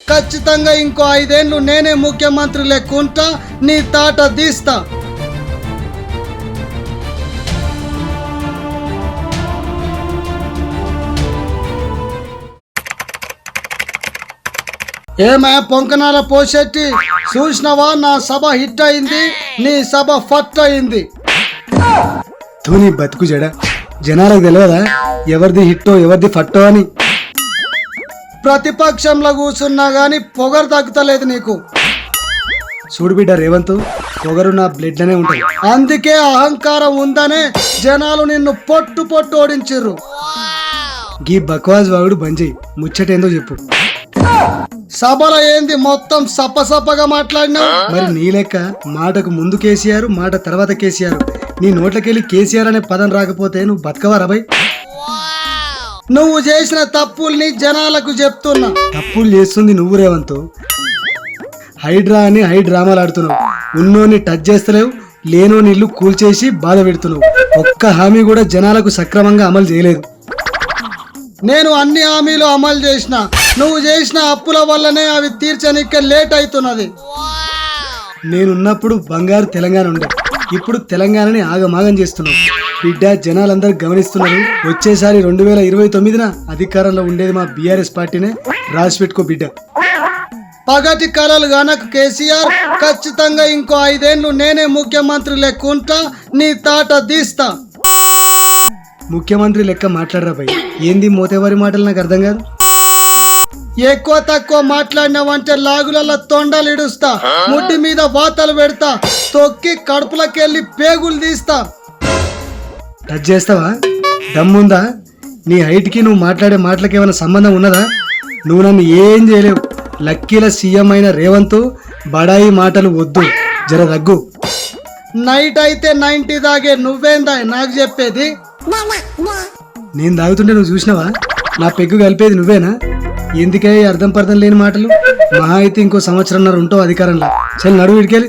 ఖచ్చితంగా ఇంకో 5 ఏళ్ళు నేనే ముఖ్యమంత్రి లెక్కుంటా, నీ తాట తీస్తా. ఏమే పొంకనాల పోషెట్టి, చూసినవా నా సభ హిట్ అయింది, నీ సభ ఫట్ అయింది. ధోని బతుకు జడ, జనాలకు తెలియదా ఎవరిది హిట్టో ఎవరిది ఫట్టో అని? ప్రతిపక్షంలో కూర్చున్నా గాని పొగరు తగ్గుతలేదు నీకు. చూడు బిడ్డ రేవంత్, పొగరు నా బ్లడ్ లోనే ఉంటుంది. అందుకే అహంకారం ఉందనే జనాలు నిన్ను పొట్టు పొట్టు ఓడించిర్రు. గీ బక్వాస్ వాగుడు బంజెయ్, ముచ్చటేందో చెప్పు. సభలో ఏంది మొత్తం సపసపగా మాట్లాడినావు? మరి నీ లెక్క మాటకు ముందు కేసీఆర్, మాట తర్వాత కేసీఆర్. నీ నోట్లకెళ్ళి కేసీఆర్ అనే పదం రాకపోతే నువ్వు బతకవా రాబాయ్? నువ్వు చేసిన తప్పుల్ని జనాలకు చెప్తున్నా. తప్పులు చేస్తుంది నువ్వు రేవంత్. హైడ్రా అని డ్రామాలు ఆడుతున్నావు. ఉన్నోని టచ్ చేస్తలేవు, లేనోని ఇల్లు కూల్చేసి బాధ పెడుతున్నావు. ఒక్క హామీ కూడా జనాలకు సక్రమంగా అమలు చేయలేదు. నేను అన్ని హామీలు అమలు చేసిన, నువ్వు చేసిన అప్పుల వల్లనే అవి తీర్చనికే లేట్ అవుతున్నది. నేనున్నప్పుడు బంగారు తెలంగాణ ఉండే, ఇప్పుడు తెలంగాణని ఆగమాగం చేస్తున్నావు. బిడ్డ జనాలందరూ గమనిస్తున్నారు. వచ్చేసారి 2029న అధికారంలో ఉండేది మా బీఆర్ఎస్ పార్టీనే, రాసి పెట్టుకో బిడ్డ. పగటి కలలు గనక కేసీఆర్, ఖచ్చితంగా ఇంకో 5 ఏళ్ళు నేనే ముఖ్యమంత్రి లెక్కుంటా, నీ తాట తీస్తా. ముఖ్యమంత్రి లెక్క మాట్లాడరా భయ్. ఏంది మోతేవారి మాటలు నాకు అర్థం కాదు. ఎక్కువ తక్కువ మాట్లాడినావంటే లాగులలో తొండలు ఇడుస్తా, ముడ్డి మీద వాతలు పెడతా, తొక్కి కడుపులకెళ్ళి పేగులు తీస్తా. టచ్ చేస్తావా? దమ్ముందా? నీ హైట్కి నువ్వు మాట్లాడే మాటలకి ఏమైనా సంబంధం ఉన్నదా? నువ్వు నన్ను ఏం చేయలేవు. లక్కీల సీఎం అయిన రేవంత్, బడాయి మాటలు వద్దు, జర దగ్గు. నైట్ అయితే 90 దాగే నువ్వేందా నాకు చెప్పేది? నేను తాగుతుంటే నువ్వు చూసినావా? నా పెగ్గు కలిపేది నువ్వేనా? ఎందుకే అర్థం పర్థం లేని మాటలు? మహా అయితే ఇంకో 1.5 సంవత్సరం ఉంటావు అధికారంలో. చల్ నడువు ఇడికెళ్ళి.